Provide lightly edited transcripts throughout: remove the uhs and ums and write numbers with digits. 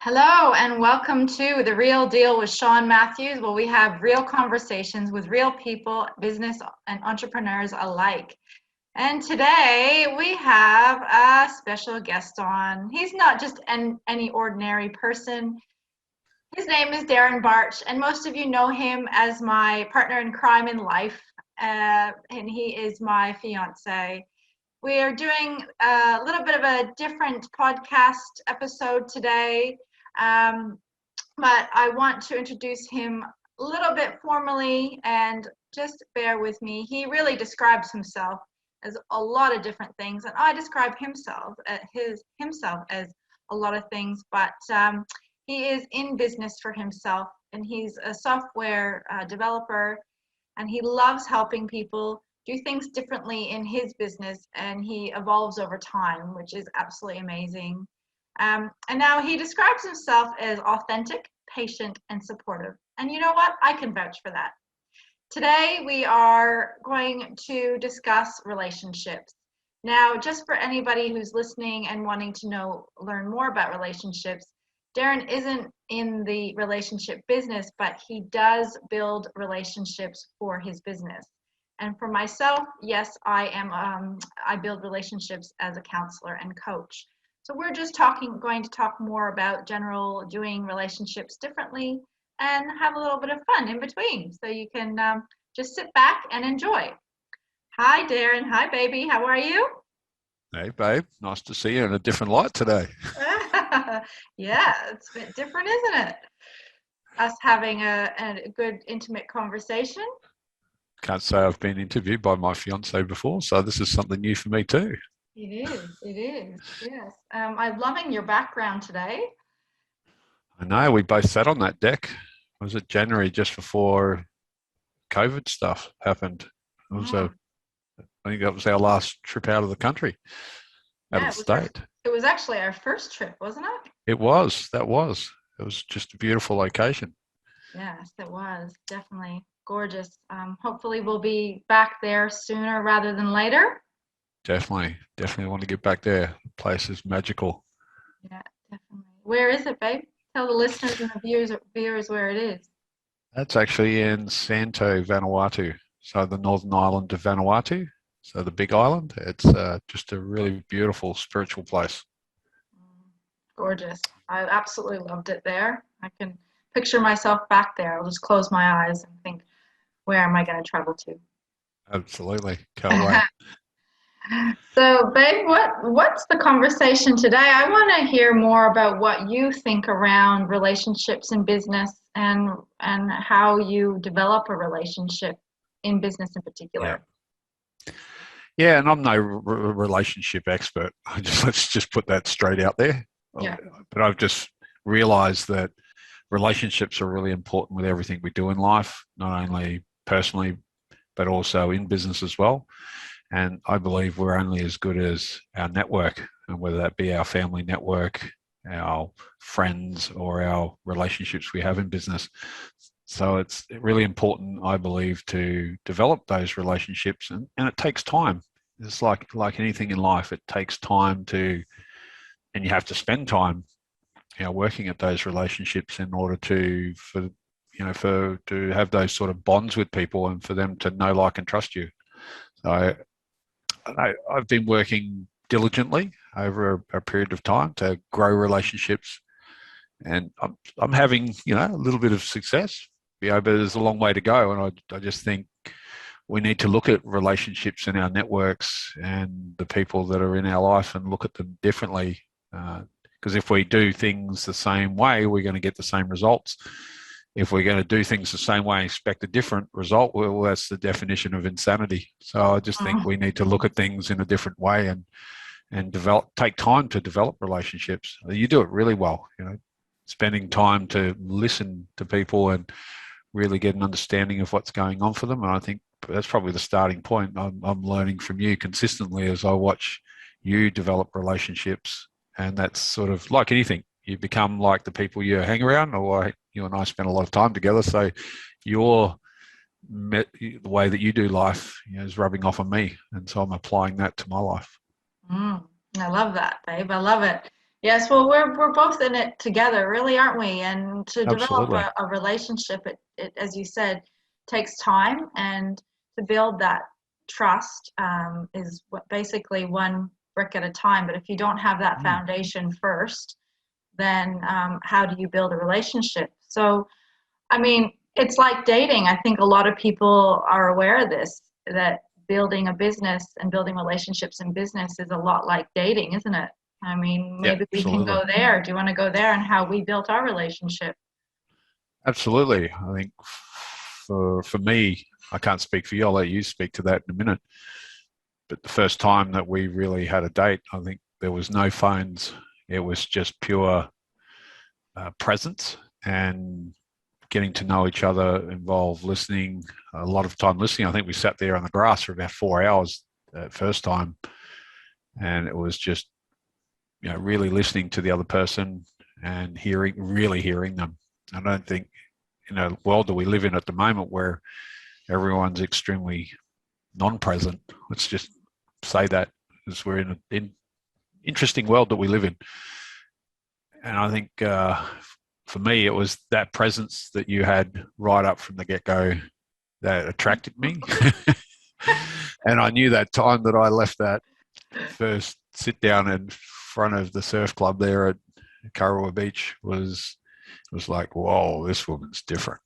Hello and welcome to The Real Deal with Sean Matthews, where we have real conversations with real people, business and entrepreneurs alike. And today we have a special guest on. He's not just any ordinary person. His name is Darren Bartsch, and most of you know him as my partner in crime in life, and he is my fiance. We are doing a little bit of a different podcast episode today. But I want to introduce him a little bit formally, and just bear with me. He really describes himself as a lot of different things, and I describe himself as a lot of things, but he is in business for himself, and he's a software developer, and he loves helping people do things differently in his business, and he evolves over time, which is absolutely amazing. And now he describes himself as authentic, patient, and supportive. And you know what? I can vouch for that. Today, we are going to discuss relationships. Now, just for anybody who's listening and wanting to learn more about relationships, Darren isn't in the relationship business, but he does build relationships for his business. And for myself, yes, I build relationships as a counselor and coach. So we're just going to talk more about doing relationships differently and have a little bit of fun in between. So you can just sit back and enjoy. Hi, Darren. Hi, baby. How are you? Hey, babe. Nice to see you in a different light today. Yeah, it's a bit different, isn't it? Us having a good, intimate conversation. Can't say I've been interviewed by my fiance before, so this is something new for me too. It is, yes. I'm loving your background today. I know we both sat on that deck. Was it January just before COVID stuff happened? Mm. I think that was our last trip out of the country, out Yeah, of the state. it was actually our first trip, wasn't it? It was. That was. It was just a beautiful location. Yes, it was definitely gorgeous. Hopefully we'll be back there sooner rather than later. Definitely want to get back there. The place is magical. Yeah, definitely. Where is it, babe? Tell the listeners and the viewers where it is. That's actually in Santo, Vanuatu. So the northern island of Vanuatu. So the big island. It's just a really beautiful spiritual place. Gorgeous. I absolutely loved it there. I can picture myself back there. I'll just close my eyes and think, where am I going to travel to? Absolutely. Can't wait. So, babe, what's the conversation today? I want to hear more about what you think around relationships in business and how you develop a relationship in business in Yeah. particular. Yeah, and I'm no relationship expert. Let's just put that straight out there. Yeah. But I've just realized that relationships are really important with everything we do in life, not only personally, but also in business as well. And I believe we're only as good as our network, and whether that be our family network, our friends, or our relationships we have in business. So it's really important, I believe, to develop those relationships, and it takes time. It's like anything in life, it takes time and you have to spend time, working at those relationships in order to have those sort of bonds with people and for them to know, like, and trust you. So I've been working diligently over a period of time to grow relationships, and I'm having a little bit of success. But there's a long way to go, and I just think we need to look at relationships in our networks and the people that are in our life and look at them differently. Because if we do things the same way, we're going to get the same results. If we're going to do things the same way and expect a different result, well, that's the definition of insanity. So I just think we need to look at things in a different way and take time to develop relationships. You do it really well, spending time to listen to people and really get an understanding of what's going on for them. And I think that's probably the starting point. I'm learning from you consistently as I watch you develop relationships, and that's sort of like anything. You become like the people you hang around, or you and I spend a lot of time together. So the way that you do life is rubbing off on me, and so I'm applying that to my life. I love that, babe. I love it. Yes, well, we're both in it together, really, aren't we? And to develop Absolutely. a relationship, it, as you said, takes time, and to build that trust is basically one brick at a time. But if you don't have that Mm, foundation first, then how do you build a relationship? So, I mean, it's like dating. I think a lot of people are aware of this, that building a business and building relationships in business is a lot like dating, isn't it? I mean, yeah, maybe we can absolutely. go there. Do you want to go there and how we built our relationship? Absolutely. I think for me, I can't speak for you. I'll let you speak to that in a minute. But the first time that we really had a date, I think there was no phones. It was just pure presence and getting to know each other involved listening, a lot of time listening. I think we sat there on the grass for about 4 hours that first time, and it was just really listening to the other person and really hearing them. I don't think in a world that we live in at the moment where everyone's extremely non-present. Let's just say that because we're in an interesting world that we live in, and I think for me it was that presence that you had right up from the get-go that attracted me. And I knew that time that I left that first sit down in front of the surf club there at Kurrawa Beach was like, whoa, this woman's different.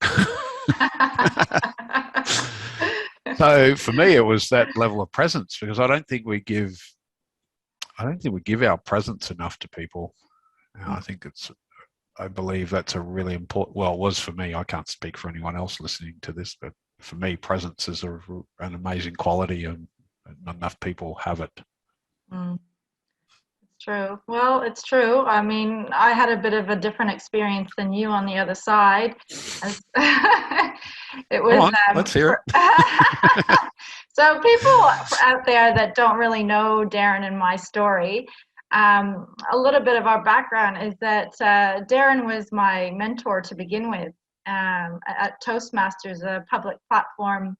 So for me, it was that level of presence because I don't think we give our presence enough to people. And I believe that's a really important, well, it was for me. I can't speak for anyone else listening to this, but for me, presence is an amazing quality and not enough people have it. Mm. True. Well, it's true. I mean, I had a bit of a different experience than you on the other side. As it Come was on, let's hear it. so people out there that don't really know Darren and my story, a little bit of our background is that Darren was my mentor to begin with at Toastmasters, a public platform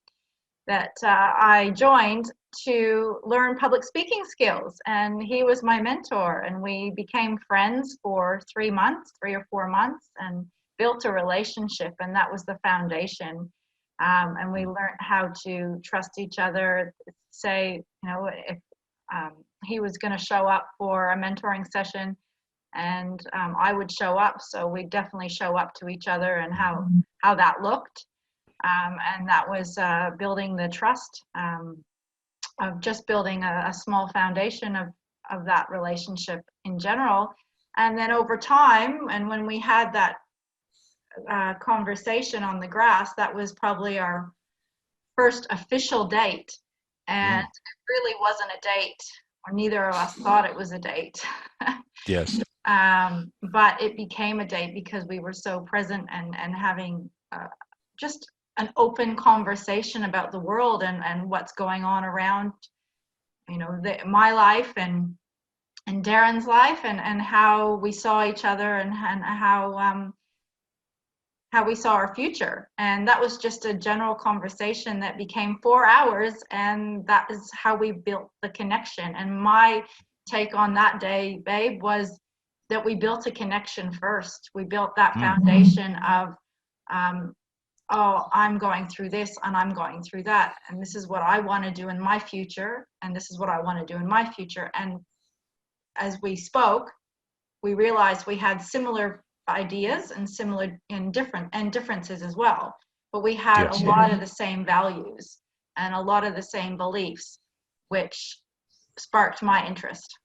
that I joined to learn public speaking skills. And he was my mentor, and we became friends for 3 months, 3 or 4 months, and built a relationship. And that was the foundation. And we learned how to trust each other. Say, if he was going to show up for a mentoring session, and I would show up, so we definitely show up to each other, and how that looked. And that was building the trust of just building a small foundation of that relationship in general. And then over time, and when we had that conversation on the grass, that was probably our first official date. And Mm, it really wasn't a date, or neither of us thought it was a date. yes. But it became a date because we were so present and having just an open conversation about the world and what's going on around, my life and Darren's life, and how we saw each other, and how we saw our future. And that was just a general conversation that became 4 hours, and that is how we built the connection. And my take on that day, Babe, was that we built a connection first. We built that Mm, foundation of, oh, I'm going through this and I'm going through that, and this is what I want to do in my future, and this is what I want to do in my future. And as we spoke, we realized we had similar ideas and similar and differences as well, but we had a yes. lot of the same values and a lot of the same beliefs, which sparked my interest.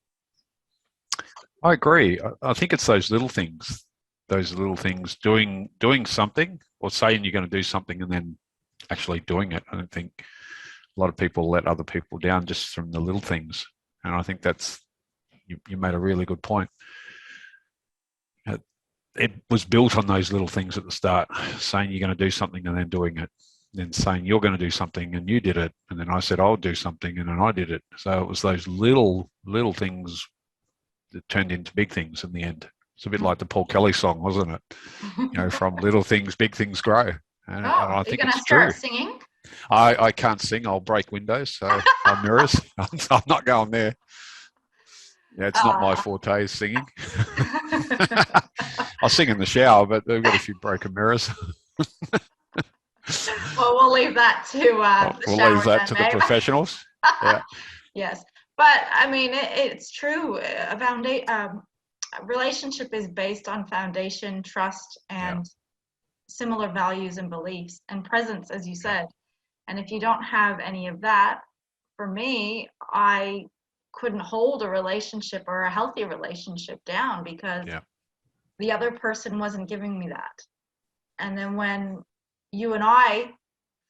I agree. I think it's those little things, doing something or saying you're going to do something and then actually doing it. I don't think a lot of people let other people down just from the little things. And I think you made a really good point. It was built on those little things at the start, saying you're going to do something and then doing it, then saying you're going to do something and you did it, and then I said I'll do something and then I did it. So it was those little things that turned into big things in the end. It's a bit like the Paul Kelly song, wasn't it? From little things, big things grow. And Oh, are I you think gonna it's true. start singing? I can't sing. I'll break windows. So I'll mirrors. I'm not going there. Yeah, it's not my forte, singing. I'll sing in the shower, but they've got a few broken mirrors. Well, we'll leave that to the We'll shower leave that then, to the babe. professionals. Yeah. Yes, but I mean, it's true. A relationship is based on foundation, trust, Yeah. and similar values and beliefs, and presence, as you Yeah. said. And if you don't have any of that, for me, I couldn't hold a relationship or a healthy relationship down because Yeah. the other person wasn't giving me that. And then when you and I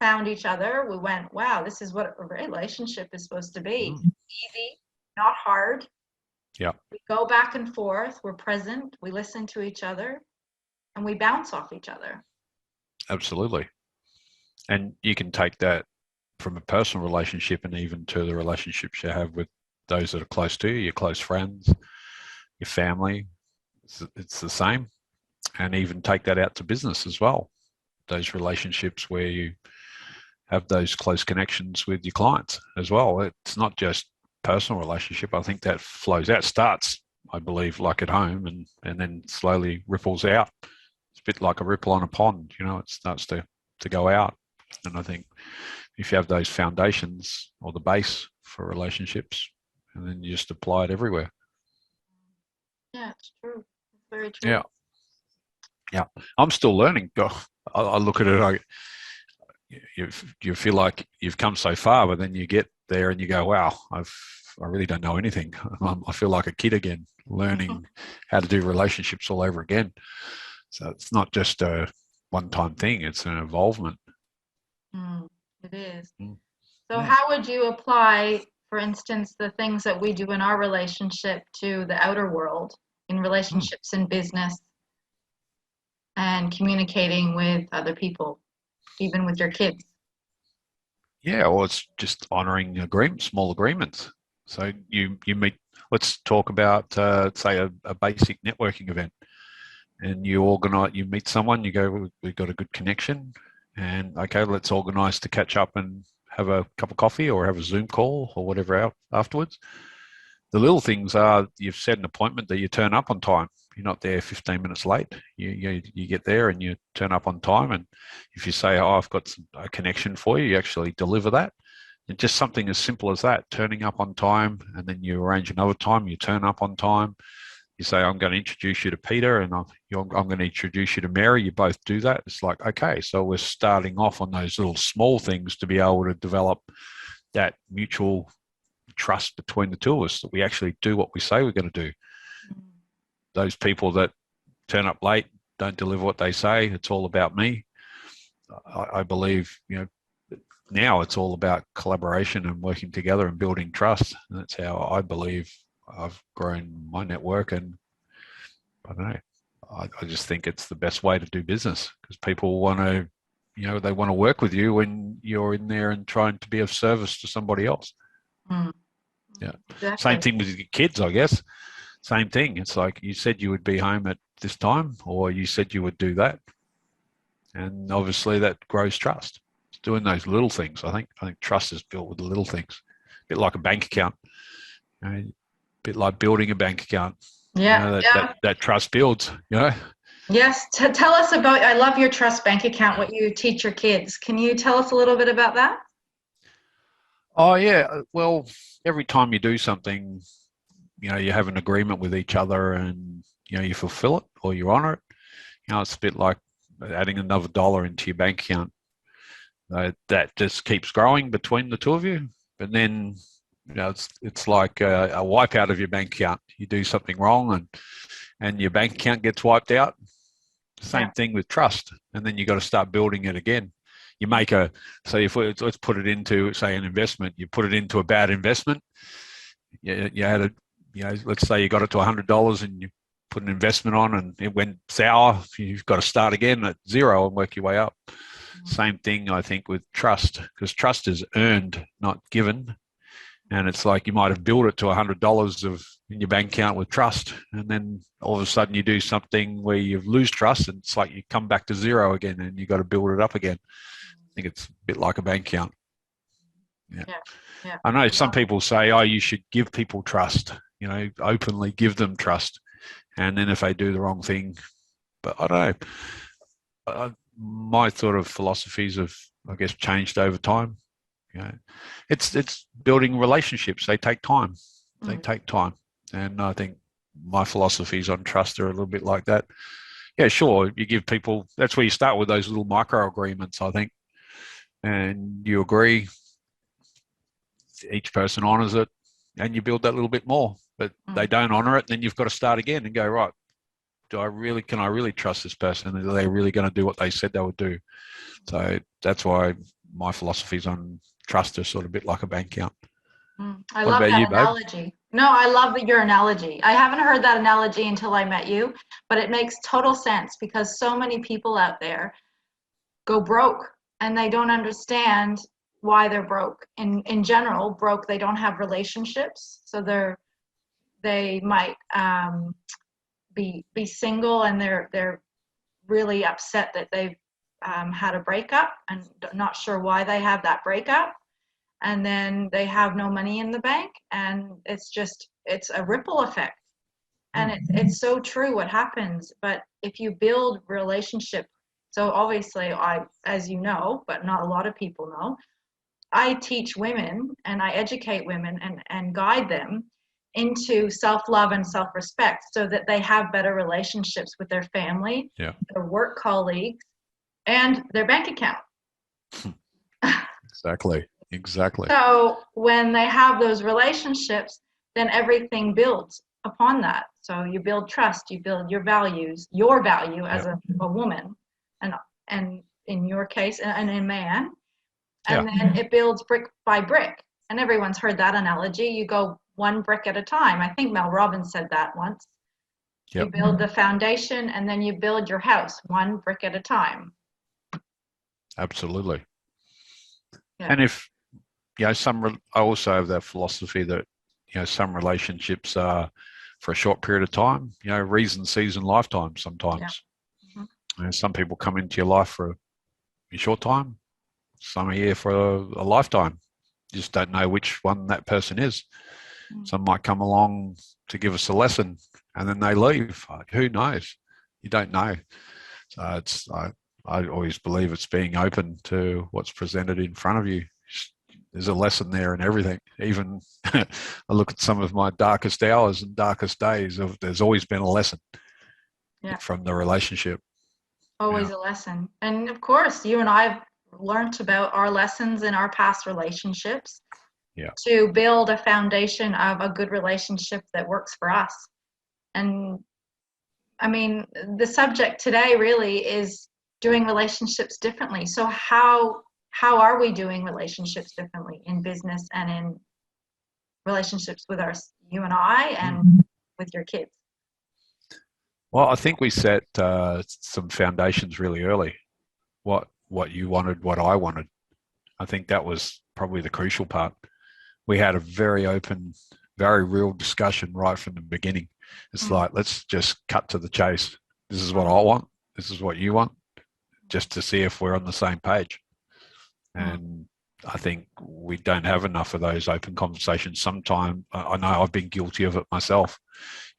found each other, we went, wow, this is what a relationship is supposed to be. Mm. Easy, not hard. Yeah. We go back and forth, we're present, we listen to each other, and we bounce off each other. Absolutely. And you can take that from a personal relationship and even to the relationships you have with those that are close to you, your close friends, your family. It's the same. And even take that out to business as well. Those relationships where you have those close connections with your clients as well. It's not just personal relationship. I think that flows out, starts, I believe, like at home and then slowly ripples out. It's a bit like a ripple on a pond, it starts to go out. And I think if you have those foundations or the base for relationships, and then you just apply it everywhere. Yeah, it's true. It's very true. Yeah. Yeah. I'm still learning. I look at it, you feel like you've come so far, but then you get there and you go, wow, I really don't know anything. I feel like a kid again, learning how to do relationships all over again. So it's not just a one-time thing, it's an involvement. It is. Mm. So how would you apply, for instance, the things that we do in our relationship to the outer world, in relationships in business and communicating with other people, even with your kids? Yeah, well, it's just honouring agreements, small agreements. So you meet. Let's talk about say a basic networking event, and you meet someone. You go, we've got a good connection, and okay, let's organise to catch up and have a cup of coffee or have a Zoom call or whatever afterwards. The little things are you've set an appointment that you turn up on time. You're not there 15 minutes late. You get there and you turn up on time. And if you say, oh, I've got a connection for you, you actually deliver that. And just something as simple as that, turning up on time, and then you arrange another time, you turn up on time. You say, I'm going to introduce you to Peter and I'm going to introduce you to Mary. You both do that. It's like, okay, so we're starting off on those little small things to be able to develop that mutual trust between the two of us that we actually do what we say we're going to do. Those people that turn up late, don't deliver what they say, it's all about me. I believe, now it's all about collaboration and working together and building trust. And that's how I believe I've grown my network. And I don't know, I just think it's the best way to do business because people want to, they want to work with you when you're in there and trying to be of service to somebody else. Yeah. Exactly. Same thing with your kids, I guess. Same thing. It's like you said you would be home at this time, or you said you would do that, and obviously that grows trust. It's doing those little things. I think trust is built with the little things. A bit like a bank account. A bit like building a bank account. Yeah. That trust builds. Yes. Tell us about. I love your trust bank account. What you teach your kids. Can you tell us a little bit about that? Oh yeah. Well, every time you do something, you have an agreement with each other and, you fulfill it or you honor it. It's a bit like adding another dollar into your bank account. That just keeps growing between the two of you. But then, it's like a wipe out of your bank account. You do something wrong and your bank account gets wiped out. Same thing with trust. And then you got to start building it again. You make let's put it into, say, an investment. You put it into a bad investment. You had let's say you got it to $100 and you put an investment on and it went sour. You've got to start again at zero and work your way up. Same thing, I think, with trust, because trust is earned, not given. And it's like you might have built it to $100 in your bank account with trust, and then all of a sudden you do something where you lose trust, and it's like you come back to zero again, and you got to build it up again. I think it's a bit like a bank account. Yeah. I know some people say, oh, you should give people trust. openly give them trust. And then if they do the wrong thing, but I don't know, my sort of philosophies have, I guess, changed over time. It's building relationships. They take time. They take time. And I think my philosophies on trust are a little bit like that. Yeah, sure. You give people, that's where you start with those little micro agreements, I think. And you agree, each person honors it, and you build that little bit more. But they don't honor it, then you've got to start again and go, right, can I really trust this person? Are they really going to do what they said they would do? So that's why my philosophies on trust are sort of a bit like a bank account. I What love about that you, babe? analogy. No, I love your analogy. I haven't heard that analogy until I met you, but it makes total sense because so many people out there go broke and they don't understand why they're broke. In general, broke, they don't have relationships, so they might be single and they're really upset that they've had a breakup and not sure why they have that breakup, and then they have no money in the bank, and it's a ripple effect. And it's so true what happens. But if you build relationship, so obviously as you know, but not a lot of people know, I teach women and I educate women and guide them into self-love and self-respect so that they have better relationships with their family, their work colleagues, and their bank account. Exactly. So when they have those relationships, then everything builds upon that. So you build trust, you build your values, your value as a woman, and in your case, and a man, and then it builds brick by brick. And everyone's heard that analogy. You go one brick at a time. I think Mel Robbins said that once. You build the foundation, and then you build your house one brick at a time. Absolutely. And if I also have that philosophy that some relationships are for a short period of time. Reason, season, lifetime. Sometimes, some people come into your life for a short time. Some are here for a lifetime. You just don't know which one that person is. Some might come along to give us a lesson, and then they leave. Who knows? You don't know. So I always believe it's being open to what's presented in front of you. There's a lesson there in everything. Even I look at some of my darkest hours and darkest days. There's always been a lesson from the relationship. Always a lesson. And of course, you and I have learned about our lessons in our past relationships to build a foundation of a good relationship that works for us. And I mean, the subject today really is doing relationships differently. So how are we doing relationships differently in business and in relationships with you and I and with your kids? Well, I think we set some foundations really early. What you wanted, what I wanted. I think that was probably the crucial part. We had a very open, very real discussion right from the beginning. It's like, let's just cut to the chase. This is what I want. This is what you want, just to see if we're on the same page. And I think we don't have enough of those open conversations. Sometimes, I know I've been guilty of it myself.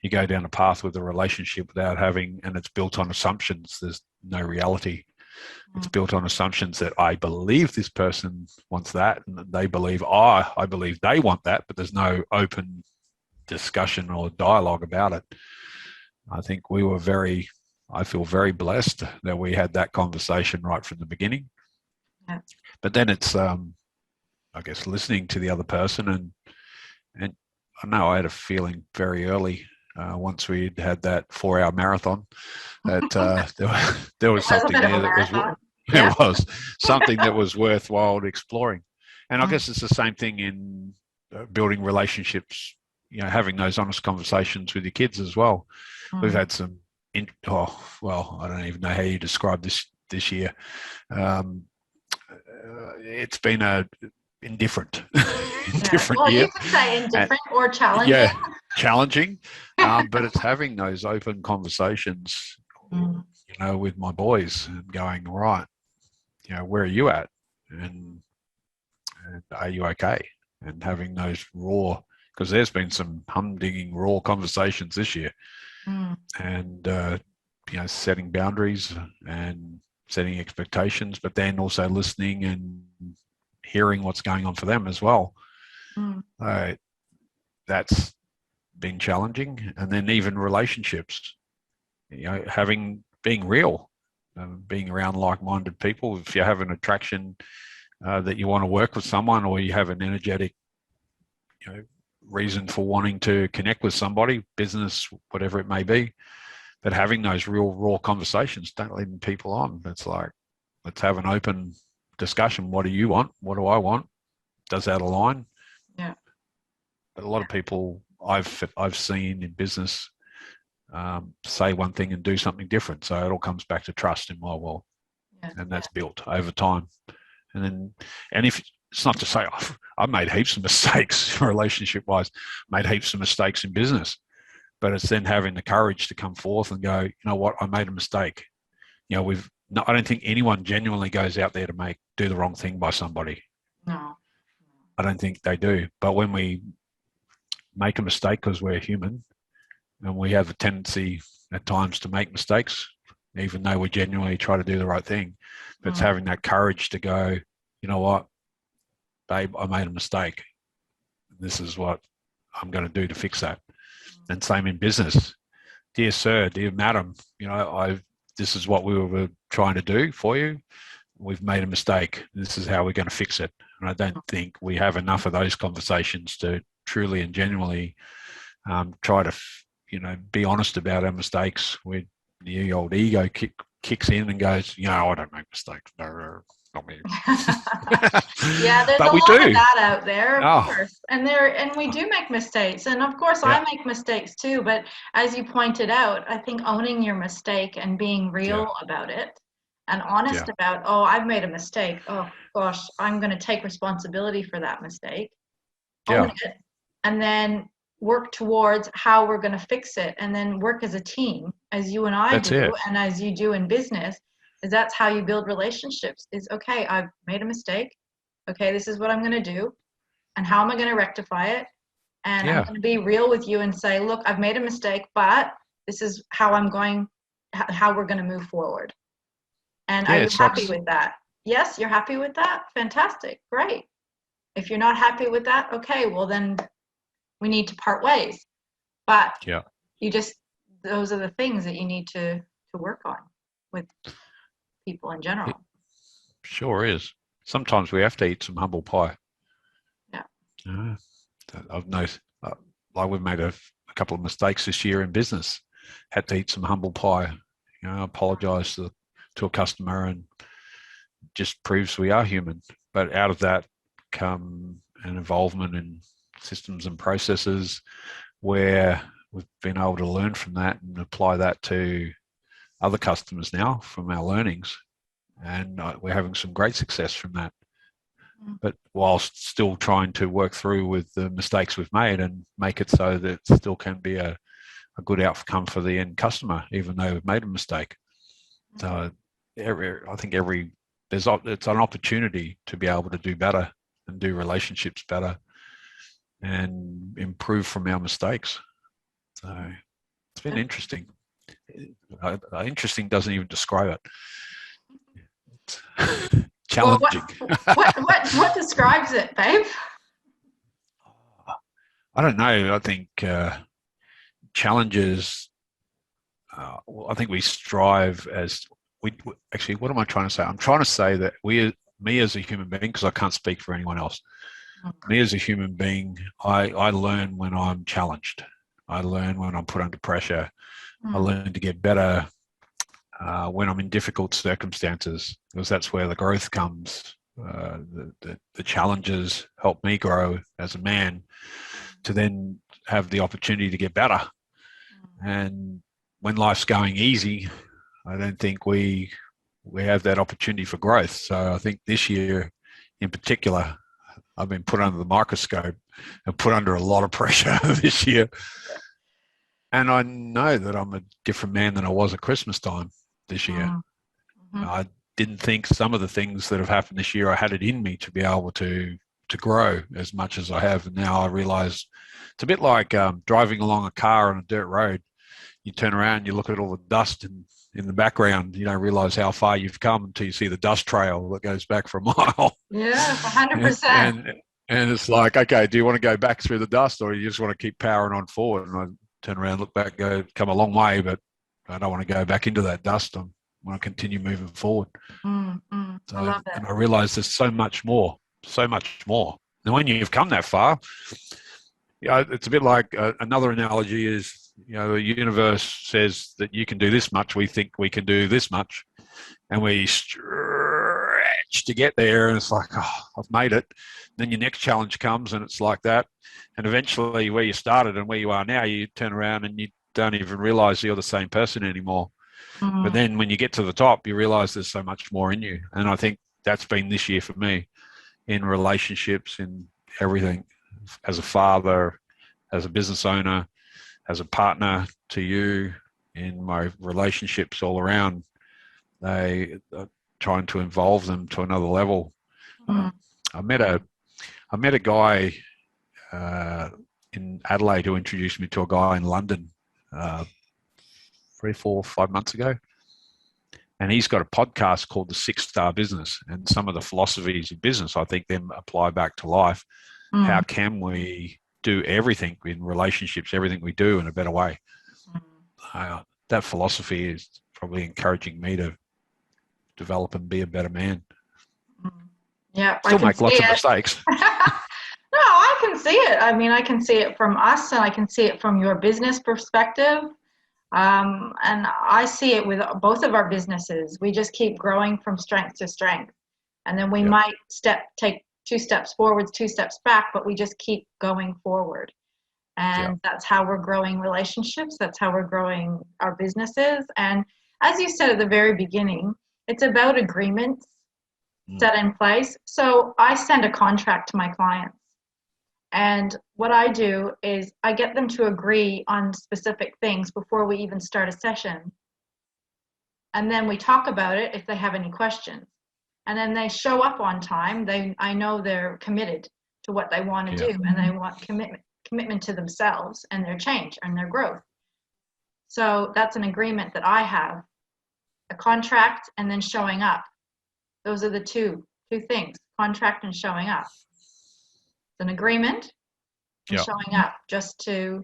You go down a path with a relationship without having, and it's built on assumptions. There's no reality. It's built on assumptions that I believe this person wants that, and they believe, I believe they want that, but there's no open discussion or dialogue about it. I think I feel very blessed that we had that conversation right from the beginning. But then it's, I guess, listening to the other person. And I know I had a feeling very early, once we'd had that 4-hour marathon, that there was something there that was something that was worthwhile exploring. And I guess it's the same thing in building relationships, having those honest conversations with your kids as well. We've had some, I don't even know how you describe this year. It's been indifferent year. You could say indifferent or challenging. Challenging. But it's having those open conversations, with my boys and going, right, where are you at? And are you okay? And having those raw because there's been some humdigging raw conversations this year, Mm, and setting boundaries and setting expectations, but then also listening and hearing what's going on for them as well. mm, That's been challenging. And then even relationships, being real, being around like-minded people. If you have an attraction that you want to work with someone, or you have an energetic, reason for wanting to connect with somebody, business, whatever it may be, but having those real raw conversations, don't leading people on. It's like, let's have an open discussion. What do you want? What do I want? Does that align? yeah. But a lot of people I've seen in business say one thing and do something different. So it all comes back to trust in my world, Yeah. and that's built over time. And if it's not to say I've made heaps of mistakes relationship wise, made heaps of mistakes in business, but it's then having the courage to come forth and go, you know what, I made a mistake. I don't think anyone genuinely goes out there to do the wrong thing by somebody. No. I don't think they do. But when we make a mistake, because we're human and we have a tendency at times to make mistakes, even though we genuinely try to do the right thing, but it's having that courage to go, you know what, babe, I made a mistake. This is what I'm going to do to fix that. And same in business. Dear sir, dear madam, this is what we were trying to do for you. We've made a mistake. This is how we're going to fix it. And I don't think we have enough of those conversations to truly and genuinely try to, be honest about our mistakes. Where the old ego kicks in and goes, I don't make mistakes. No, not me. Yeah, there's But a we lot do. of that out there, of Oh, course. And we do make mistakes. And of course yeah, I make mistakes too, but as you pointed out, I think owning your mistake and being yeah, real about it and honest yeah, about, oh, I've made a mistake. Oh gosh, I'm going to take responsibility for that mistake. Own yeah. it, and then work towards how we're going to fix it, and then work as a team, as you and I That's do, it. and as you do in business. Is that's how you build relationships. Is okay, I've made a mistake. Okay, this is what I'm going to do, and how am I going to rectify it? And I'm Yeah, going to be real with you and say, look, I've made a mistake, but this is how how we're going to move forward. And yeah. are you It's like, happy with that? Yes, you're happy with that? Fantastic. Great. If you're not happy with that, okay, well then we need to part ways. But yeah, those are the things that you need to work on with people in it general. sure is. Sometimes we have to eat some humble pie. Yeah. Uh, I've noticed, like we've made a couple of mistakes this year in business. Had to eat some humble pie. Apologise to a customer, and just proves we are human. But out of that come an involvement in systems and processes where we've been able to learn from that and apply that to other customers now from our learnings. And we're having some great success from that. But whilst still trying to work through with the mistakes we've made and make it so that it still can be a good outcome for the end customer, even though we've made a mistake. So I think it's an opportunity to be able to do better and do relationships better and improve from our mistakes. So it's been interesting. Interesting doesn't even describe it. It's Well, challenging. what describes it, babe? I don't know. I think challenges. Well, I think we strive as we actually. What am I trying to say? I'm trying to say that me as a human being, because I can't speak for anyone else. Me as a human being, I learn when I'm challenged. I learn when I'm put under pressure. I learn to get better when I'm in difficult circumstances, because that's where the growth comes. The challenges help me grow as a man to then have the opportunity to get better. And when life's going easy, I don't think we have that opportunity for growth. So I think this year in particular, I've been put under the microscope and put under a lot of pressure this year. And I know that I'm a different man than I was at Christmas time this year. Mm-hmm. I didn't think some of the things that have happened this year, I had it in me to be able to to grow as much as I have. And now I realize it's a bit like driving along a car on a dirt road. You turn around, you look at all the dust in the background, you don't realize how far you've come until you see the dust trail that goes back for a mile. Yes, and, 100%. and and it's like, okay, do you want to go back through the dust, or you just want to keep powering on forward? And I turn around, look back, go, come a long way, but I don't want to go back into that dust. I want to continue moving forward. So, I love it. and I realize there's so much more, so much more. And when you've come that far, it's a bit like another analogy is, the universe says that you can do this much. We think we can do this much, and we stretch to get there. And it's like, oh, I've made it. Then your next challenge comes, and it's like that. And eventually, where you started and where you are now, you turn around and you don't even realize you're the same person anymore. But then when you get to the top, you realize there's so much more in you. And I think that's been this year for me, in relationships, in everything, as a father, as a business owner, as a partner to you, in my relationships all around. They are trying to involve them to another level. I met a guy in Adelaide who introduced me to a guy in London 3, 4, 5 months ago. And he's got a podcast called The 6-Star Business. And some of the philosophies of business, I think, then apply back to life. How can we do everything in relationships, everything we do, in a better way? That philosophy is probably encouraging me to develop and be a better man. Yeah, still make lots of mistakes. No, I can see it. I mean, I can see it from us, and I can see it from your business perspective. And I see it with both of our businesses. We just keep growing from strength to strength. And then we might take 2 steps forwards, 2 steps back, but we just keep going forward. And that's how we're growing relationships. That's how we're growing our businesses. And as you said at the very beginning, it's about agreements set in place. So I send a contract to my clients. And what I do is I get them to agree on specific things before we even start a session. And then we talk about it if they have any questions. And then they show up on time. I know they're committed to what they want to do, and they want commitment to themselves and their change and their growth. So that's an agreement that I have. A contract and then showing up. Those are the two things, contract and showing up. An agreement and showing up just to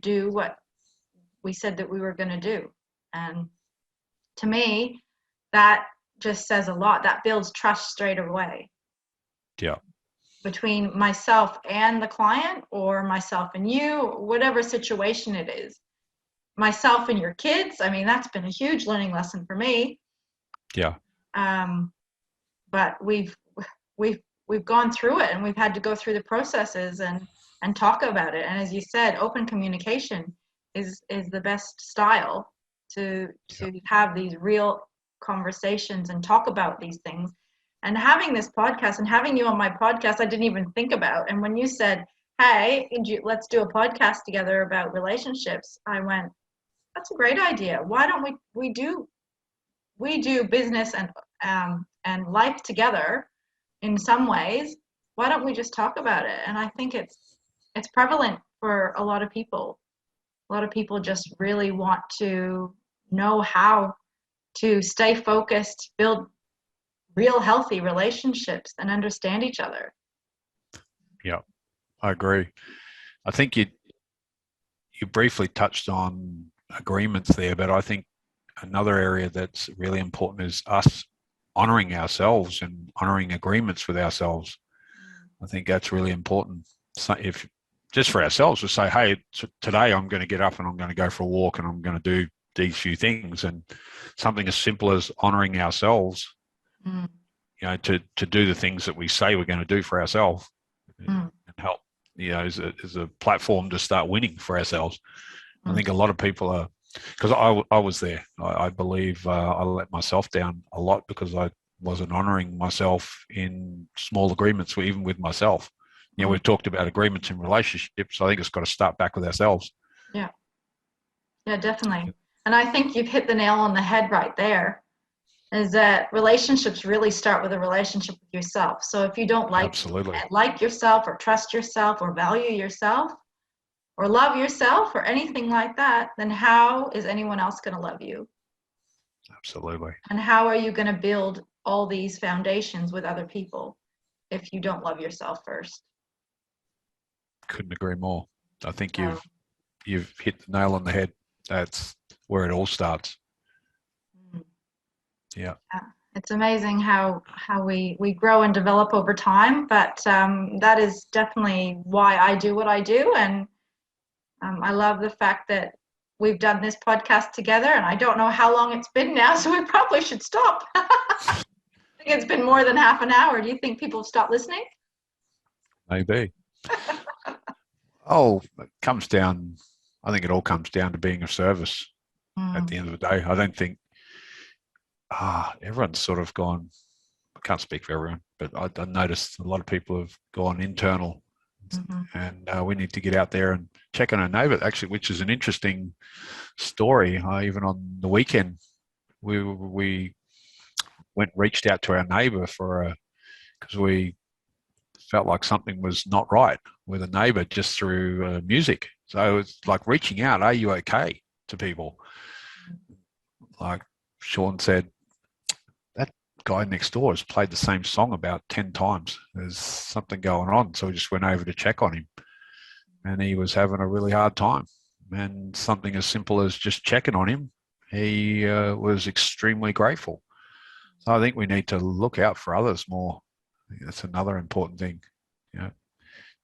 do what we said that we were going to do. And to me, that just says a lot. That builds trust straight away. Yeah. Between myself and the client, or myself and you, whatever situation it is. Myself and your kids, I mean, that's been a huge learning lesson for me. Yeah. But we've gone through it, and we've had to go through the processes and talk about it. And as you said, open communication is the best style to have these real conversations and talk about these things. And having this podcast and having you on my podcast, I didn't even think about. And when you said, hey, let's do a podcast together about relationships, I went, that's a great idea. Why don't we do business and life together in some ways? Why don't we just talk about it? And I think it's prevalent for a lot of people. A lot of people just really want to know how to stay focused, build real healthy relationships, and understand each other. Yeah, I agree. I think you briefly touched on agreements there, but I think another area that's really important is us honoring ourselves and honoring agreements with ourselves. I think that's really important. So if just for ourselves, to say, hey, today I'm going to get up and I'm going to go for a walk and I'm going to do these few things, and something as simple as honoring ourselves, to do the things that we say we're going to do for ourselves and help, as a platform to start winning for ourselves. I think a lot of people are, because I was there. I believe I let myself down a lot because I wasn't honoring myself in small agreements, even with myself. We've talked about agreements in relationships. I think it's got to start back with ourselves. Yeah, definitely. And I think you've hit the nail on the head right there. is that relationships really start with a relationship with yourself. So if you don't Absolutely. like yourself or trust yourself or value yourself or love yourself or anything like that, then how is anyone else going to love you? Absolutely. And how are you going to build all these foundations with other people if you don't love yourself first? Couldn't agree more. I think So, you've hit the nail on the head. That's where it all starts. Yeah. it's amazing how we grow and develop over time, but that is definitely why I do what I do, and I love the fact that we've done this podcast together, and I don't know how long it's been now, so we probably should stop. I think it's been more than half an hour. Do you think people have stopped listening? Maybe. Oh, it comes down. I think it all comes down to being of service at the end of the day. I don't think everyone's sort of gone. I can't speak for everyone, but I noticed a lot of people have gone internal, and we need to get out there and check on our neighbour. Actually, which is an interesting story. Even on the weekend, we reached out to our neighbour because we felt like something was not right with a neighbour just through music. So it's like reaching out, are you okay, to people. Like Sean said, that guy next door has played the same song about 10 times. There's something going on. So we just went over to check on him, and he was having a really hard time. And something as simple as just checking on him, he was extremely grateful. So I think we need to look out for others more. I think that's another important thing. You know,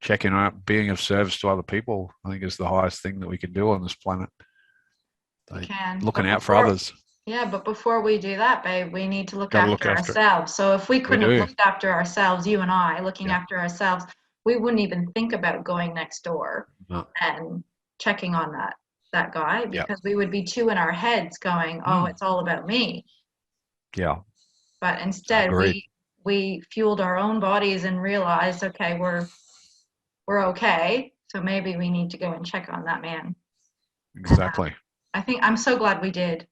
checking out, being of service to other people, I think is the highest thing that we can do on this planet. We can. Looking out for others. Yeah, but before we do that, babe, we need to look Gotta after look after it. ourselves. So if we couldn't have do. looked after ourselves, you and I, looking Yeah. after ourselves, we wouldn't even think about going next door No. and checking on that guy, Yeah. because we would be too in our heads going, oh, it's all about me. Yeah. But instead we fueled our own bodies and realized, okay, we're okay. So maybe we need to go and check on that man. Exactly. I think I'm so glad we did.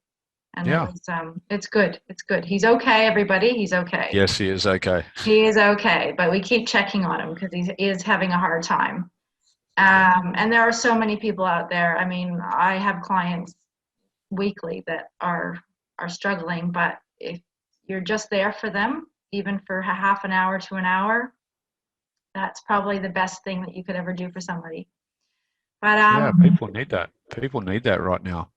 And Yeah. it was, it's good. It's good. He's okay, everybody. He's okay. Yes, he is okay. He is okay, but we keep checking on him because he is having a hard time. And there are so many people out there. I mean, I have clients weekly that are struggling, but if you're just there for them, even for half an hour to an hour, that's probably the best thing that you could ever do for somebody. But yeah, people need that. People need that right now.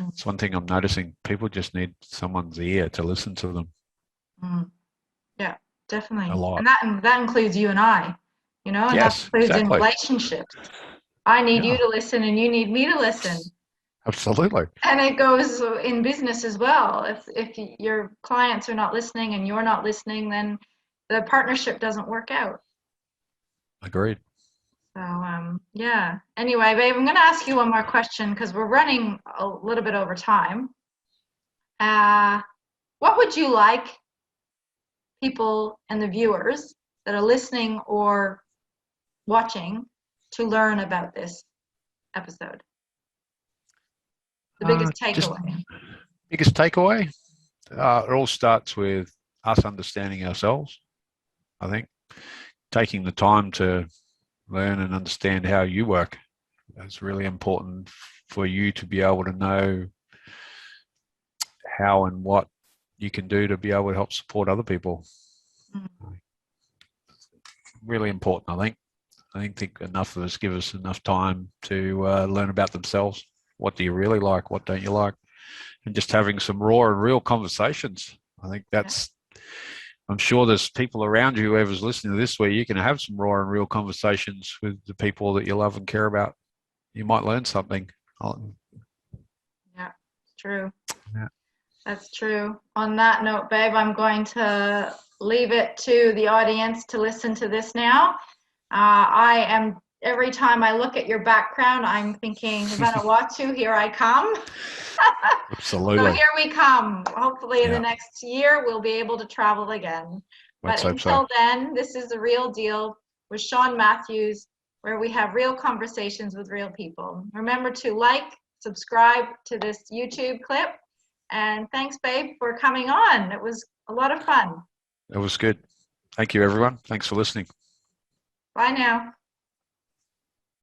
It's one thing I'm noticing. People just need someone's ear to listen to them. Yeah, definitely. A lot. And that includes you and I, and Yes, that includes in exactly. relationships. I need you to listen and you need me to listen. Absolutely. And it goes in business as well. If your clients are not listening and you're not listening, then the partnership doesn't work out. Agreed. So, yeah. Anyway, babe, I'm going to ask you one more question because we're running a little bit over time. What would you like people and the viewers that are listening or watching to learn about this episode? The biggest takeaway. Biggest takeaway? It all starts with us understanding ourselves, I think. Taking the time to learn and understand how you work. It's really important for you to be able to know how and what you can do to be able to help support other people. Really important, I think. I don't think enough of us give us enough time to learn about themselves. What do you really like? What don't you like? And just having some raw and real conversations. I think that's, I'm sure there's people around you, whoever's listening to this, where you can have some raw and real conversations with the people that you love and care about. You might learn something. Yeah, it's true. Yeah. That's true. On that note, babe, I'm going to leave it to the audience to listen to this now. Every time I look at your background, I'm thinking, Vanuatu, here I come. Absolutely. So here we come. Hopefully in the next year, we'll be able to travel again. But until then, this is The Real Deal with Sean Matthews, where we have real conversations with real people. Remember to like, subscribe to this YouTube clip, And thanks, Babe, for coming on. It was a lot of fun. It was good. Thank you, everyone. Thanks for listening. Bye now.